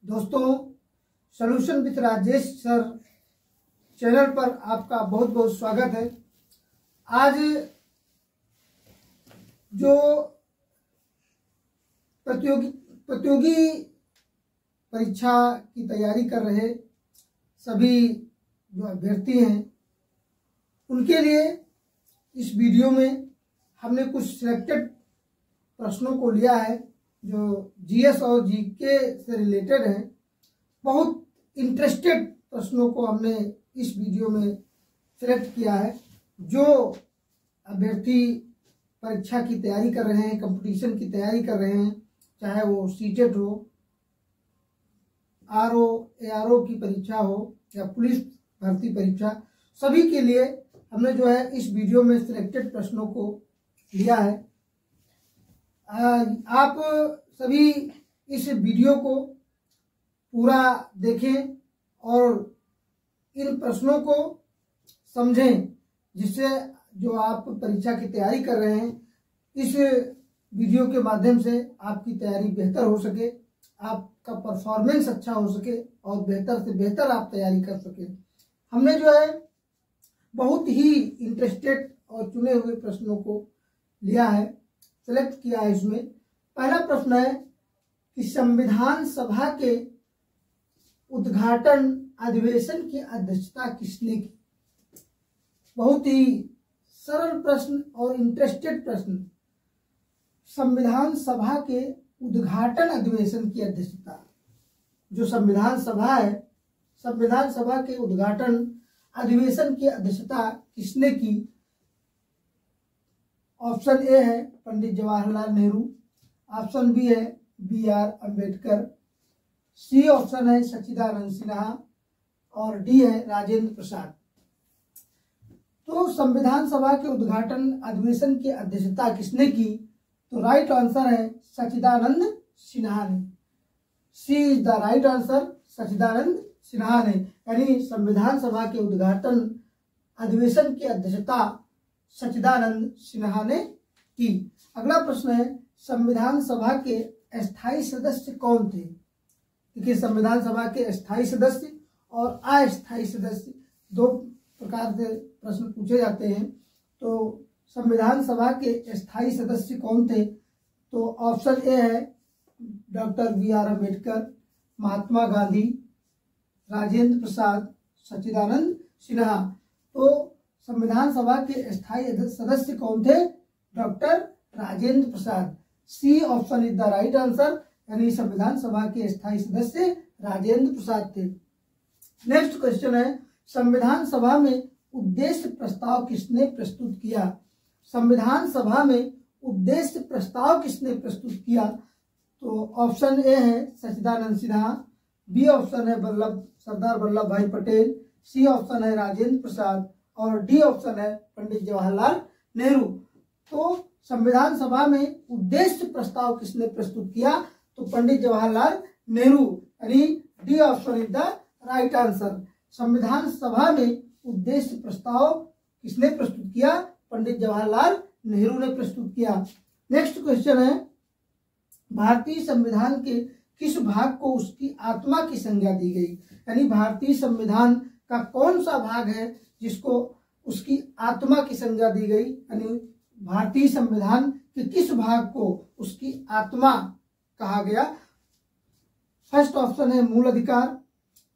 दोस्तों, solution with Rajesh sir channel पर आपका बहुत बहुत स्वागत है। आज जो प्रतियोगी परीक्षा की तैयारी कर रहे सभी जो अभ्यर्थी हैं उनके लिए इस वीडियो में हमने कुछ सिलेक्टेड प्रश्नों को लिया है जो जीएस और जीके से रिलेटेड हैं। बहुत इंटरेस्टेड प्रश्नों को हमने इस वीडियो में सिलेक्ट किया है। जो अभ्यर्थी परीक्षा की तैयारी कर रहे हैं, कंपटीशन की तैयारी कर रहे हैं, चाहे वो सीटेट हो, आरओ एआरओ की परीक्षा हो या पुलिस भर्ती परीक्षा, सभी के लिए हमने जो है इस वीडियो में सिलेक्टेड प्रश्नों को लिया है। आप सभी इस वीडियो को पूरा देखें और इन प्रश्नों को समझें, जिससे जो आप परीक्षा की तैयारी कर रहे हैं इस वीडियो के माध्यम से आपकी तैयारी बेहतर हो सके, आपका परफॉर्मेंस अच्छा हो सके और बेहतर से बेहतर आप तैयारी कर सके। हमने जो है बहुत ही इंटरेस्टेड और चुने हुए प्रश्नों को लिया है, सेलेक्ट किया है। इसमें पहला प्रश्न है कि संविधान सभा के उद्घाटन अधिवेशन की अध्यक्षता किसने की। बहुत ही सरल प्रश्न और इंटरेस्टेड प्रश्न। संविधान सभा के उद्घाटन अधिवेशन की अध्यक्षता, जो संविधान सभा है, संविधान सभा के उद्घाटन अधिवेशन की अध्यक्षता किसने की। ऑप्शन ए है पंडित जवाहरलाल नेहरू, ऑप्शन बी है BR अम्बेडकर, सी ऑप्शन है सच्चिदानंद सिन्हा और डी है राजेंद्र प्रसाद। तो संविधान सभा के उद्घाटन अधिवेशन की अध्यक्षता किसने की, तो राइट आंसर है सच्चिदानंद सिन्हा ने। सी इज द राइट आंसर, सच्चिदानंद सिन्हा ने। यानी संविधान सभा के उद्घाटन अधिवेशन की अध्यक्षता सच्चिदानंद सिन्हा ने की। अगला प्रश्न है संविधान सभा के अस्थायी सदस्य कौन थे। देखिए, संविधान सभा के स्थायी सदस्य और अस्थायी सदस्य दो प्रकार से प्रश्न पूछे जाते हैं। तो संविधान सभा के स्थायी सदस्य कौन थे, तो ऑप्शन ए है डॉक्टर BR अम्बेडकर, महात्मा गांधी, राजेंद्र प्रसाद, सच्चिदानंद सिन्हा। तो संविधान सभा के स्थायी सदस्य कौन थे, doctor Rajendra Prasad. C option is the right answer, यानी संविधान सभा के स्थायी सदस्य राजेंद्र प्रसाद थे। नेक्स्ट क्वेश्चन है संविधान सभा में उद्देश्य प्रस्ताव किसने प्रस्तुत किया। संविधान सभा में उद्देश्य प्रस्ताव किसने प्रस्तुत किया, तो ऑप्शन ए है सच्चिदानंद सिन्हा, बी ऑप्शन है सरदार वल्लभ भाई पटेल, सी ऑप्शन है राजेंद्र प्रसाद और डी ऑप्शन है पंडित जवाहरलाल नेहरू। तो संविधान सभा में उद्देश्य प्रस्ताव किसने प्रस्तुत किया, तो पंडित जवाहरलाल नेहरू, यानी D option is the right answer. संविधान सभा में उद्देश्य प्रस्ताव किसने प्रस्तुत किया, पंडित जवाहरलाल नेहरू ने प्रस्तुत किया। नेक्स्ट क्वेश्चन है भारतीय संविधान के किस भाग को उसकी आत्मा की संज्ञा दी गई। यानी भारतीय संविधान का कौन सा भाग है जिसको उसकी आत्मा की संज्ञा दी गई, यानी भारतीय संविधान के किस भाग को उसकी आत्मा कहा गया। फर्स्ट ऑप्शन है मूल अधिकार,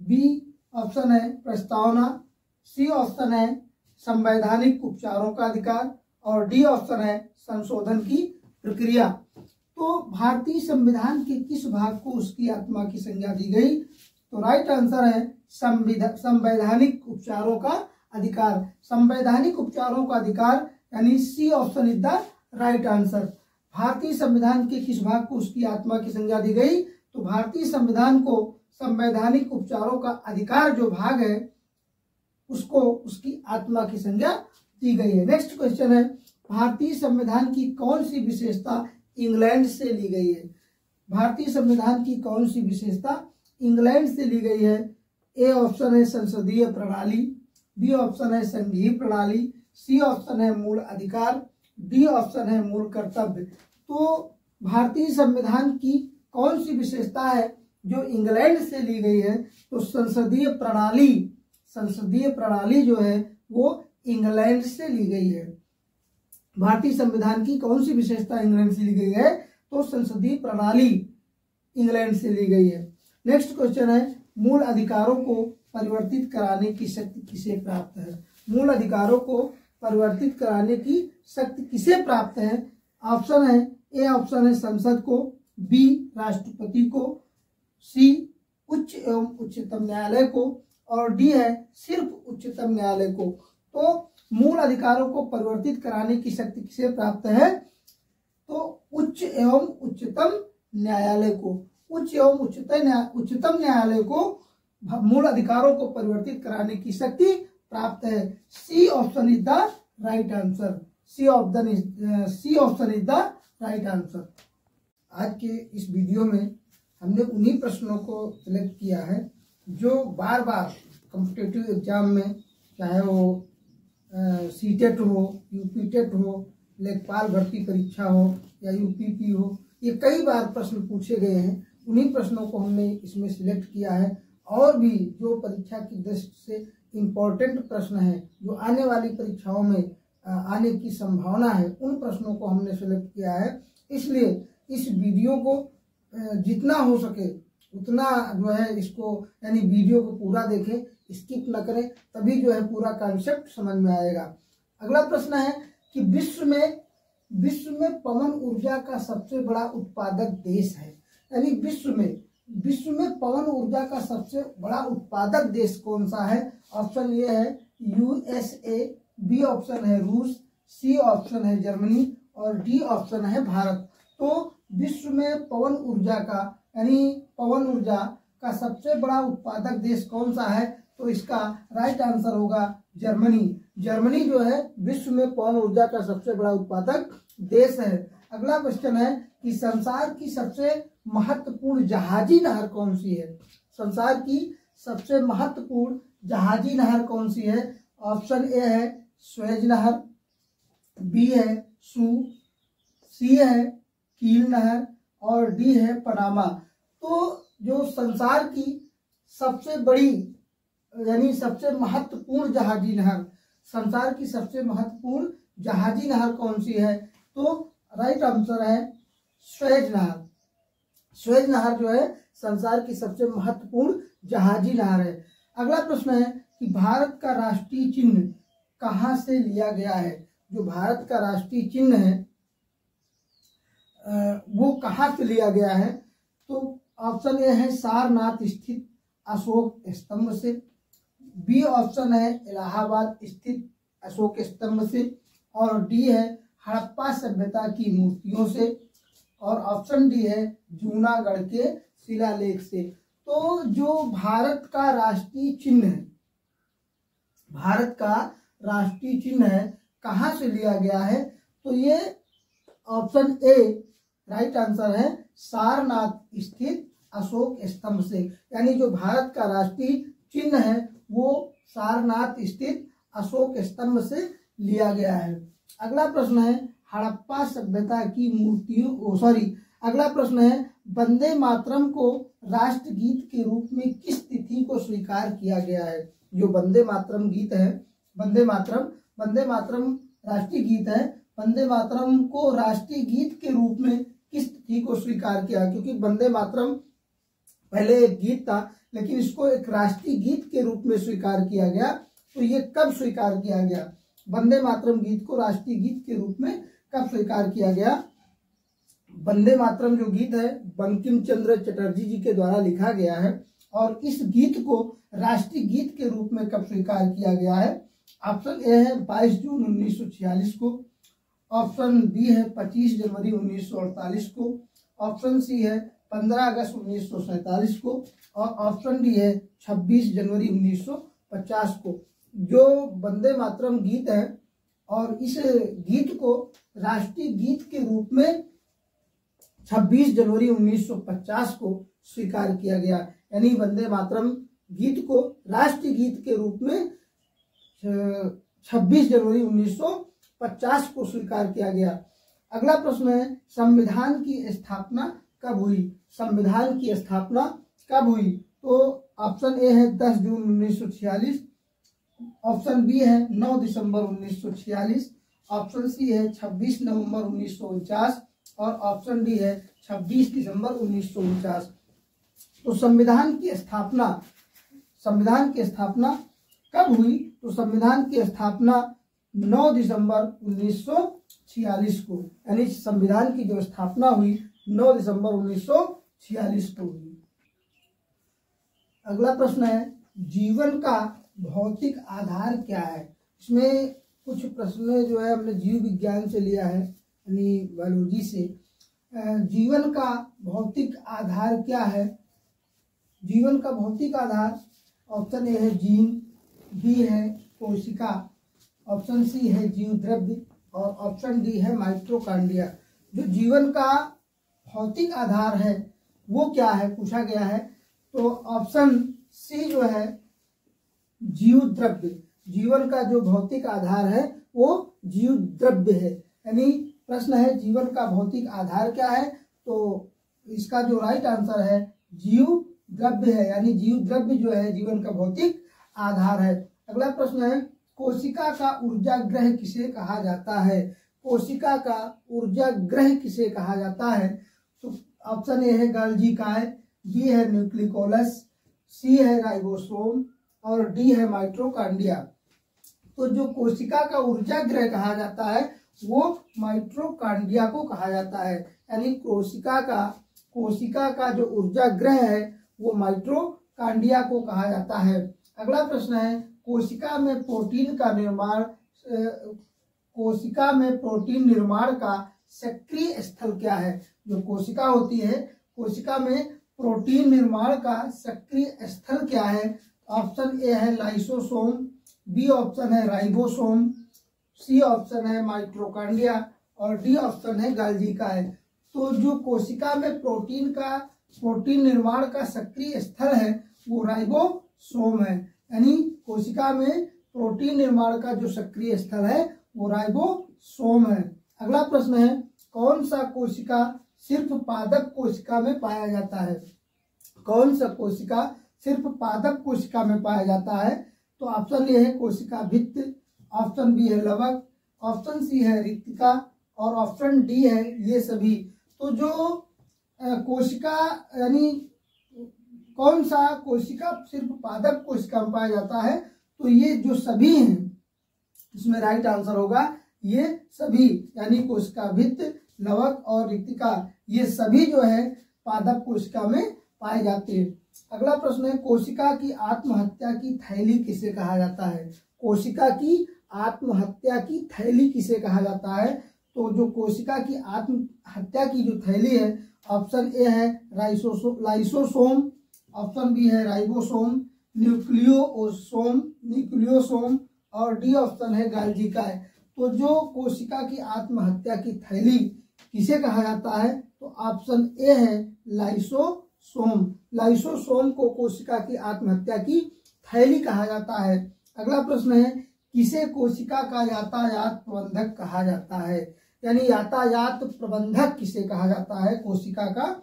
बी ऑप्शन है प्रस्तावना, सी ऑप्शन है संवैधानिक उपचारों का अधिकार और डी ऑप्शन है संशोधन की प्रक्रिया। तो भारतीय संविधान के किस भाग को उसकी आत्मा की संज्ञा दी गई, तो राइट आंसर है संवैधानिक उपचारों का अधिकार। संवैधानिक उपचारों का अधिकार, यानी C option is the right answer. भारतीय संविधान के किस भाग को उसकी आत्मा की संज्ञा दी गई, तो भारतीय संविधान को संवैधानिक उपचारों का अधिकार जो भाग है उसको उसकी आत्मा की संज्ञा दी गई है। नेक्स्ट क्वेश्चन है भारतीय संविधान की कौन सी विशेषता इंग्लैंड से ली गई है। भारतीय संविधान की कौन सी विशेषता इंग्लैंड से ली गई है। ए ऑप्शन है संसदीय प्रणाली, बी ऑप्शन है संघीय प्रणाली, सी ऑप्शन है मूल अधिकार, डी ऑप्शन है मूल कर्तव्य। तो भारतीय संविधान की कौन सी विशेषता है जो इंग्लैंड से ली गई है, तो संसदीय प्रणाली जो है वो इंग्लैंड से ली गई है। भारतीय संविधान की कौन सी विशेषता इंग्लैंड से ली गई है? तो संसदीय प्रणाली इंग्लैंड से ली गई है। नेक्स्ट क्वेश्चन है, मूल अधिकारों को परिवर्तित कराने की शक्ति किसे प्राप्त है? मूल अधिकारों को परिवर्तित कराने की शक्ति किसे प्राप्त है? ऑप्शन है, ए ऑप्शन है संसद को, बी राष्ट्रपति को, सी उच्च एवं उच्चतम न्यायालय को, और डी है सिर्फ उच्चतम न्यायालय को। तो मूल अधिकारों को परिवर्तित कराने की शक्ति किसे प्राप्त है? तो उच्च एवं उच्चतम न्यायालय को। उच्च एवं उच्चतम न्यायालय को मूल अधिकारों को परिवर्तित कराने की शक्ति प्राप्त है। C option is the right answer. C option is the right answer. आज के इस वीडियो में हमने उन्हीं प्रश्नों को सिलेक्ट किया है जो बार बार कॉम्पिटिटिव एग्जाम में, चाहे वो सीटेट हो, यूपीटेट हो, लेखपाल भर्ती परीक्षा हो या यूपीपी हो, ये कई बार प्रश्न पूछे गए हैं। उन्हीं प्रश्नों को हमने इसमें सिलेक्ट किया है। और भी जो परीक्षा की दृष्टि से इम्पोर्टेंट प्रश्न हैं, जो आने वाली परीक्षाओं में आने की संभावना है, उन प्रश्नों को हमने सिलेक्ट किया है। इसलिए इस वीडियो को जितना हो सके उतना जो है इसको, यानी वीडियो को पूरा देखें, स्किप न करें, तभी जो है पूरा कॉन्सेप्ट समझ में आएगा। अगला प्रश्न है कि विश्व में पवन ऊर्जा का सबसे बड़ा उत्पादक देश है। यानी विश्व में पवन ऊर्जा का सबसे बड़ा उत्पादक देश कौन सा है? ऑप्शन ए है यूएसए, बी ऑप्शन है रूस, सी ऑप्शन है जर्मनी, और डी ऑप्शन है भारत। तो विश्व में पवन ऊर्जा का सबसे बड़ा उत्पादक देश कौन सा है? तो इसका राइट आंसर होगा जर्मनी। जर्मनी जो है विश्व में पवन ऊर्जा का सबसे बड़ा उत्पादक देश है। अगला क्वेश्चन है कि संसार की सबसे महत्वपूर्ण जहाजी नहर कौन सी है? संसार की सबसे महत्वपूर्ण जहाजी नहर कौन सी है? ऑप्शन ए है स्वेज नहर, बी है सू, सी है कील नहर, और डी है पनामा। तो जो संसार की सबसे बड़ी यानी सबसे महत्वपूर्ण जहाजी नहर, संसार की सबसे महत्वपूर्ण जहाजी नहर कौन सी है? तो राइट आंसर है स्वेज नहर। स्वेज नहर जो है संसार की सबसे महत्वपूर्ण जहाजी नहर है। अगला प्रश्न है कि भारत का राष्ट्रीय चिन्ह कहाँ से लिया गया है? जो भारत का राष्ट्रीय चिन्ह है वो कहाँ से लिया गया है? तो ऑप्शन ए है सारनाथ स्थित अशोक स्तंभ से, बी ऑप्शन है इलाहाबाद स्थित अशोक स्तंभ से, और डी है हड़प्पा सभ्यता की मूर्तियों से, और ऑप्शन डी है जूनागढ़ के शिलालेख से। तो जो भारत का राष्ट्रीय चिन्ह है कहाँ से लिया गया है? तो ये ऑप्शन ए राइट आंसर है सारनाथ स्थित अशोक स्तंभ से। यानी जो भारत का राष्ट्रीय चिन्ह है वो सारनाथ स्थित अशोक स्तंभ से लिया गया है। अगला प्रश्न है हड़प्पा सभ्यता की मूर्तियों अगला प्रश्न है वंदे मातरम को राष्ट्रगीत के रूप में किस तिथि को स्वीकार किया गया है? जो वंदे मातरम गीत है, वंदे मातरम राष्ट्रीय गीत है, वंदे मातरम को राष्ट्रीय गीत के रूप में किस तिथि को स्वीकार किया? क्योंकि वंदे मातरम पहले एक गीत था, लेकिन इसको एक राष्ट्रीय गीत के रूप में स्वीकार किया गया। तो ये कब स्वीकार किया गया? वंदे मातरम गीत को राष्ट्रीय गीत के रूप में कब स्वीकार किया गया? वंदे मातरम जो गीत है बंकिम चंद्र चटर्जी जी के द्वारा लिखा गया है, और इस गीत को राष्ट्रीय गीत के रूप में कब स्वीकार किया गया है? ऑप्शन ए है 22 जून 1946 को, ऑप्शन बी है 25 जनवरी 1948 को, ऑप्शन सी है 15 अगस्त 1947 को, और ऑप्शन डी है 26 जनवरी 1950 को। जो वंदे मातरम गीत है और इस गीत को राष्ट्रीय गीत के रूप में 26 जनवरी 1950 को स्वीकार किया गया। यानी वंदे मातरम गीत को राष्ट्रीय गीत के रूप में 26 जनवरी 1950 को स्वीकार किया गया। अगला प्रश्न है संविधान की स्थापना कब हुई? संविधान की स्थापना कब हुई? तो ऑप्शन ए है 10 जून 1946, ऑप्शन बी है 9 दिसंबर 1946, ऑप्शन सी है 26 नवंबर 1949 और ऑप्शन डी है 26 दिसंबर 1949। तो संविधान की स्थापना कब हुई? तो संविधान की स्थापना 9 दिसंबर 1946 को, यानी संविधान की जो स्थापना हुई 9 दिसंबर 1946 को हुई। अगला प्रश्न है, जीवन का भौतिक आधार क्या है? इसमें कुछ प्रश्न जो है हमने जीव विज्ञान से लिया है, यानी बायोलॉजी से। जीवन का भौतिक आधार क्या है? जीवन का भौतिक आधार ऑप्शन ए है जीन, बी है कोशिका, ऑप्शन सी है जीव द्रव्य और ऑप्शन डी है माइटोकॉन्ड्रिया। जो जीवन का भौतिक आधार है वो क्या है पूछा गया है, तो ऑप्शन सी जो है जीव द्रव्य। जीवन का जो भौतिक आधार है वो जीव द्रव्य है, यानी प्रश्न है जीवन का भौतिक आधार क्या है, तो इसका जो राइट आंसर है जीव द्रव्य है, यानी जीव द्रव्य जो है जीवन का भौतिक आधार है। अगला प्रश्न है, कोशिका का ऊर्जा ग्रह किसे कहा जाता है? कोशिका का ऊर्जा ग्रह किसे कहा जाता है? तो ऑप्शन ए है गोल्गी काय, बी है न्यूक्लियोलस, सी है राइबोसोम और डी है माइटोकॉन्ड्रिया। तो जो कोशिका का ऊर्जा ग्रह कहा जाता है वो माइटोकॉन्ड्रिया को कहा जाता है, यानी कोशिका का जो ऊर्जा ग्रह है वो माइटोकॉन्ड्रिया को कहा जाता है। अगला प्रश्न है, कोशिका में प्रोटीन निर्माण का सक्रिय स्थल क्या है? जो कोशिका होती है, कोशिका में प्रोटीन निर्माण का सक्रिय स्थल क्या है? ऑप्शन ए है लाइसोसोम, बी ऑप्शन है राइबोसोम, सी ऑप्शन है माइटोकॉन्ड्रिया और डी ऑप्शन है गोल्गी काय। तो जो कोशिका में प्रोटीन निर्माण का सक्रिय स्थल है वो राइबोसोम है, यानी कोशिका में प्रोटीन निर्माण का जो सक्रिय स्थल है वो राइबोसोम है। अगला प्रश्न है, कौन सा कोशिका सिर्फ पादप कोशिका में पाया जाता है? कौन सा कोशिका सिर्फ पादप कोशिका में पाया जाता है? तो ऑप्शन ए है कोशिका भित्ति, ऑप्शन बी है लवक, ऑप्शन सी है रिक्तिका और ऑप्शन डी है ये सभी। तो जो कोशिका यानी कौन सा कोशिका सिर्फ पादप कोशिका में पाया जाता है, तो ये जो सभी हैं इसमें राइट आंसर होगा ये सभी, यानी कोशिका भित्ति, लवक और रिक्तिका ये सभी जो है पादप कोशिका में पाए जाते हैं। अगला प्रश्न है, कोशिका की आत्महत्या की थैली किसे कहा जाता है? कोशिका की आत्महत्या की थैली किसे कहा जाता है? तो जो कोशिका की आत्महत्या की जो थैली है, ऑप्शन ए है लाइसोसोम, ऑप्शन बी है राइबोसोम, न्यूक्लियोसोम और डी ऑप्शन है गोल्गी काय। तो जो कोशिका की आत्महत्या की थैली किसे कहा जाता है, तो ऑप्शन ए है लाइसोसोम। लाइसोसोम को कोशिका की आत्महत्या की थैली कहा जाता है। अगला प्रश्न है, किसे कोशिका का यातायात प्रबंधक कहा जाता है? यानी यातायात प्रबंधक किसे कहा जाता है? कोशिका का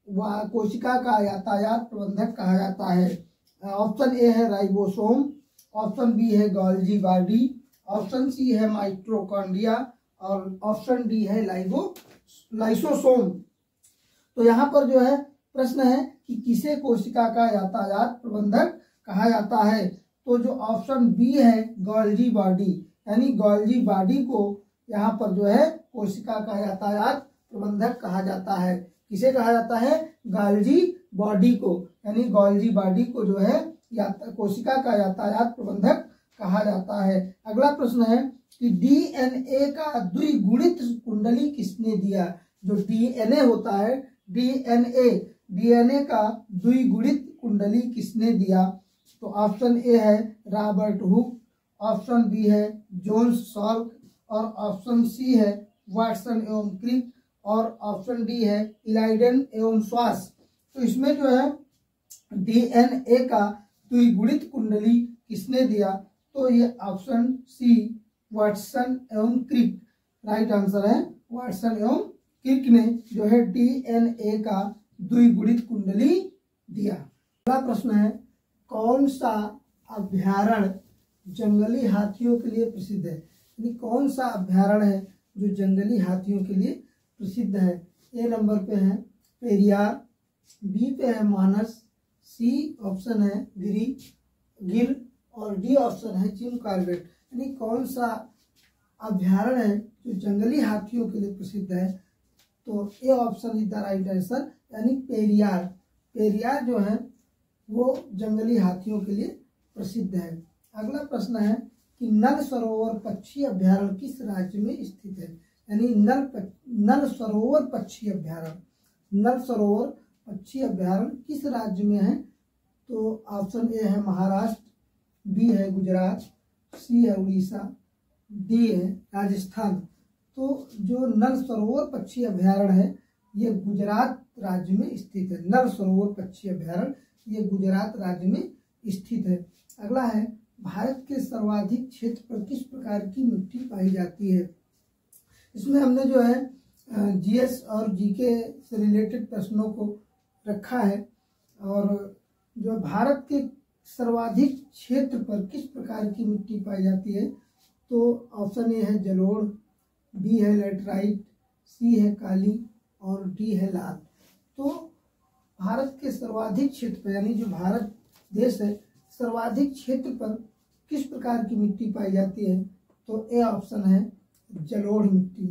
कोशिका का यातायात प्रबंधक कहा जाता है। ऑप्शन ए है राइबोसोम, ऑप्शन बी है गोल्गी बॉडी, ऑप्शन सी है माइटोकॉन्ड्रिया और ऑप्शन डी है लाइसोसोम। तो यहाँ पर जो है प्रश्न है कि किसे कोशिका का यातायात प्रबंधक कहा जाता है, तो जो ऑप्शन बी है गोल्गी बॉडी, यानी गोल्गी बॉडी को यहाँ पर जो है कोशिका का यातायात प्रबंधक कहा जाता है। किसे कहा जाता है? गोल्गी बॉडी को, यानी गोल्गी बॉडी को जो है कोशिका का यातायात प्रबंधक कहा जाता है। अगला प्रश्न है कि डीएनए का द्विगुणित कुंडली किसने दिया? जो डीएनए होता है, डीएनए का द्विगुणित कुंडली किसने दिया? तो ऑप्शन ए है रॉबर्ट हुक, ऑप्शन बी है जोन्स सॉल्क और ऑप्शन सी है वाटसन एवं क्रिक और ऑप्शन डी है इलाइडेन एवं स्वास। तो इसमें जो है डीएनए का द्विगुणित कुंडली किसने दिया? तो ये ऑप्शन सी वाटसन एवं क्रिक राइट आंसर है। वाटसन एवं क्रिक ने जो है डीएनए का द्विगुणित कुंडली किया। अगला प्रश्न है, कौन सा अभ्यारण्य जंगली हाथियों के लिए प्रसिद्ध है? यानी कौन सा अभ्यारण्य है जो जंगली हाथियों के लिए प्रसिद्ध है? ए नंबर पे है पेरियार, बी पे है मानस, सी ऑप्शन है गिर और डी ऑप्शन है जिम कॉर्बेट। यानी कौन सा अभ्यारण्य है जो जंगली हाथियों के लिए प्रसिद्ध है? तो A option is the right answer, यानी पेरियार। पेरियार जो है वो जंगली हाथियों के लिए प्रसिद्ध है। अगला प्रश्न है कि नल सरोवर पक्षी अभ्यारण्य किस राज्य में स्थित है? यानी नल सरोवर पक्षी अभ्यारण्य किस राज्य में है? तो ऑप्शन ए है महाराष्ट्र, बी है गुजरात, सी है उड़ीसा, डी है राजस्थान। तो जो नल सरोवर पक्षी अभ्यारण्य है ये गुजरात राज्य में स्थित है। नल सरोवर पक्षी अभ्यारण्य ये गुजरात राज्य में स्थित है। अगला है, भारत के सर्वाधिक क्षेत्र पर किस प्रकार की मिट्टी पाई जाती है? इसमें हमने जो है जीएस और जीके से रिलेटेड प्रश्नों को रखा है। और जो भारत के सर्वाधिक क्षेत्र पर किस प्रकार की मिट्टी पाई जाती है? तो ऑप्शन ए है जलोढ़, बी है लेटराइट, सी है काली और डी है लाल। तो भारत के सर्वाधिक क्षेत्र पर, यानी जो भारत देश है, सर्वाधिक क्षेत्र पर किस प्रकार की मिट्टी पाई जाती है? तो ए ऑप्शन है जलोढ़ मिट्टी।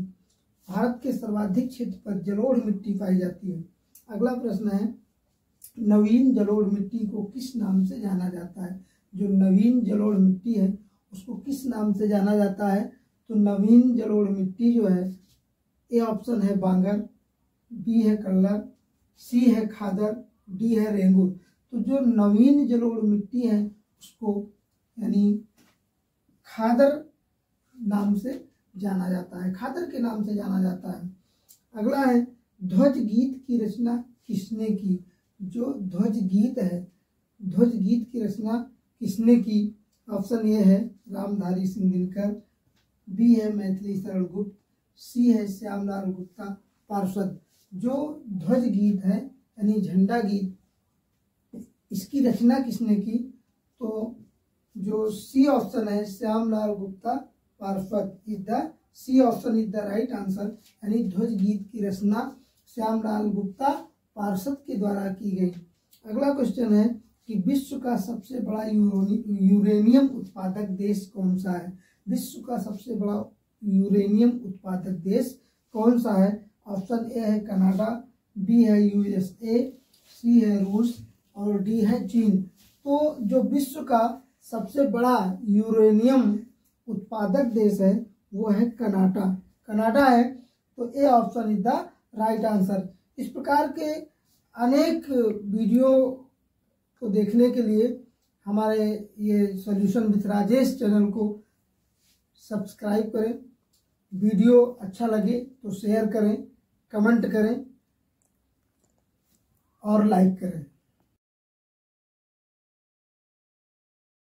भारत के सर्वाधिक क्षेत्र पर जलोढ़ मिट्टी पाई जाती है। अगला प्रश्न है, नवीन जलोढ़ मिट्टी को किस नाम से जाना जाता है? जो नवीन जलोढ़ मिट्टी है उसको किस नाम से जाना जाता है? तो नवीन जलोढ़ मिट्टी जो है, ए ऑप्शन है बांगर, बी है कल्लर, सी है खादर, डी है रेंगुर। तो जो नवीन जलोढ़ मिट्टी है उसको यानी खादर नाम से जाना जाता है, खादर के नाम से जाना जाता है। अगला है, ध्वज गीत की रचना किसने की? जो ध्वज गीत है, ध्वज गीत की रचना किसने की? ऑप्शन ए है रामधारी सिंह दिनकर, बी है मैथिली शरण गुप्त, सी है श्यामलाल गुप्ता पार्षद। जो ध्वज गीत है यानी झंडा गीत, इसकी रचना किसने की? तो जो सी ऑप्शन है Shyamlal Gupta Parshad is the C option is the right answer. यानी ध्वज गीत की रचना श्यामलाल गुप्ता पार्षद के द्वारा की गई। अगला क्वेश्चन है कि विश्व का सबसे बड़ा यूरेनियम उत्पादक देश कौन सा है? विश्व का सबसे बड़ा यूरेनियम उत्पादक देश कौन सा है? ऑप्शन ए है कनाडा, बी है यूएसए, सी है रूस और डी है चीन। तो जो विश्व का सबसे बड़ा यूरेनियम उत्पादक देश है वो है कनाडा है। तो A option is the right answer. इस प्रकार के अनेक वीडियो को देखने के लिए हमारे ये सॉल्यूशन विथ राजेश चैनल को सब्सक्राइब करें। वीडियो अच्छा लगे तो शेयर करें, कमेंट करें और लाइक करें।